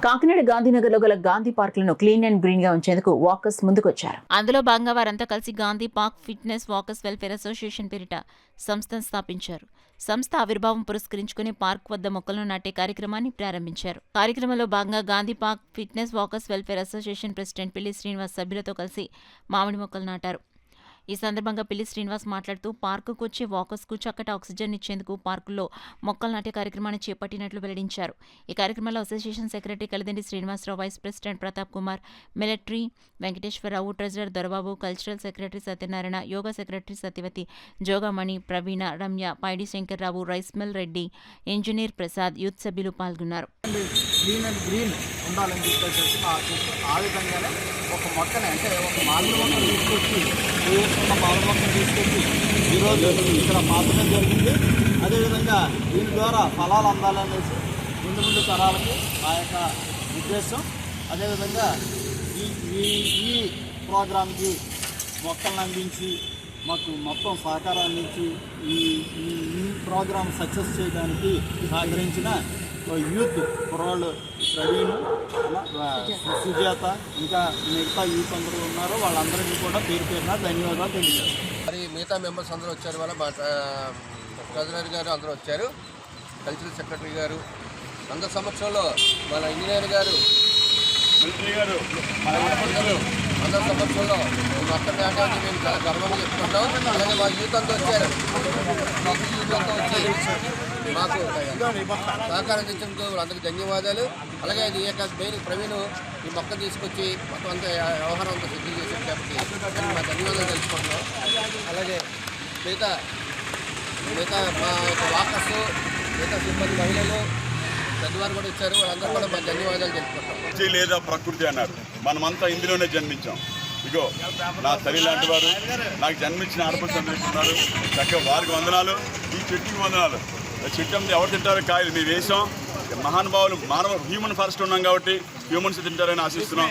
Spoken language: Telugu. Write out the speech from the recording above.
కాకినాడ గాంధీనగర్ లో గల గాంధీ పార్కులను క్లీన్ అండ్ గ్రీన్ గా ఉంచేందుకు వాకర్స్ ముందుకొచ్చారు. అందులో భాగంగా వారంతా కలిసి Gandhi park fitness walkers welfare association పేరిట సంస్థను స్థాపించారు. సంస్థ ఆవిర్భావం పురస్కరించుకుని పార్క్ వద్ద మొక్కలను నాటే కార్యక్రమాన్ని ప్రారంభించారు. కార్యక్రమంలో భాగంగా Gandhi park fitness walkers welfare association president పిల్లి శ్రీనివాస్ సభ్యులతో కలిసి మామిడి మొక్కలు నాటారు. ఈ సందర్భంగా పిల్లి శ్రీనివాస్ మాట్లాడుతూ పార్కుకు వచ్చే వాకర్స్కు చక్కటి ఆక్సిజన్ ఇచ్చేందుకు పార్కుల్లో మొక్కలు నాటే కార్యక్రమాన్ని చేపట్టినట్లు వెల్లడించారు. ఈ కార్యక్రమంలో association secretary Kalidindi Srinivasarao, vice president Pratap Kumar, military Venkateswararao, treasurer Dorababu, cultural secretary Satyanarayana, yoga secretary Satyavathi, Jogamani, Praveena, Ramya, Paidi Sankararao, rice mill Reddy, engineer Prasad, youth సభ్యులు పాల్గొన్నారు. క్లీన్ అండ్ గ్రీన్ ఉండాలని చెప్పేసి ఆ విధంగానే ఒక మొక్కని అంటే ఒక మామిడి మొక్కను తీసుకొచ్చి వేసుకున్న మామిడి మొక్కను తీసుకొచ్చి ఈరోజు ఇక్కడ మాత్రమే జరిగింది. అదేవిధంగా దీని ద్వారా ఫలాలు అందాలనేసి ముందు తరాలకి మా యొక్క ఉద్దేశం. అదేవిధంగా ఈ ప్రోగ్రాంకి మొక్కలను అందించి మాకు మొత్తం సహకారం అందించి ఈ ప్రోగ్రాం సక్సెస్ చేయడానికి సహకరించిన యూత్ కుర్రాళ్ళు ప్రవీణ్, సుజాత, ఇంకా మిగతా యూత్ అందరూ ఉన్నారు. వాళ్ళందరికీ కూడా పేరు పేరున ధన్యవాదాలు తెలియజేస్తారు. మరి మిగతా మెంబర్స్ అందరూ వచ్చారు. వాళ్ళ మా ట్రెజరర్ గారు అందరూ వచ్చారు, కల్చరల్ సెక్రటరీ గారు అందరి సమక్షంలో, మన ఇంజనీర్ గారు, మిలిటరీ గారు అందరి సమక్షంలో మొత్తం నాటాన్ని మేము చాలా గర్వంగా చెప్పుకుంటాం. అలాగే మా యూత్ అంతా వచ్చారు, యూత్ అంతా వచ్చి మాకు సహకారం అందించడంతో వాళ్ళందరికీ ధన్యవాదాలు. అలాగే ఈ యొక్క మెయిన్ ప్రవీణ్ ఈ మొక్క తీసుకొచ్చి మొత్తం అంతా వ్యవహారం అంతా సిద్ధం చేశారు కాబట్టి మా ధన్యవాదాలు తెలుసుకుంటున్నాం. అలాగే మిగతా మా యొక్క వాకర్స్, మిగతా సిబ్బంది, మహిళలు, పెద్దవారు కూడా ఇచ్చారు. వాళ్ళందరూ కూడా మా ధన్యవాదాలు తెలుసుకుంటాం. లేదా ప్రకృతి అన్నారు, మనమంతా ఇందులోనే జన్మించాం. ఇగో నా తల్లి లాంటి వారు, నాకు జన్మించిన ఆడపడుచు ఉన్నారు. చక్కగా వారికి వందనాలు, ఈ చెట్టుకి వందనాలు. చెట్టు అంతా ఎవరు తింటారో కాయలు మేము వేసాం. మహానుభావులు హ్యూమన్ ఫారెస్ట్ ఉన్నాం కాబట్టి హ్యూమన్స్ తింటారని ఆశిస్తున్నాం.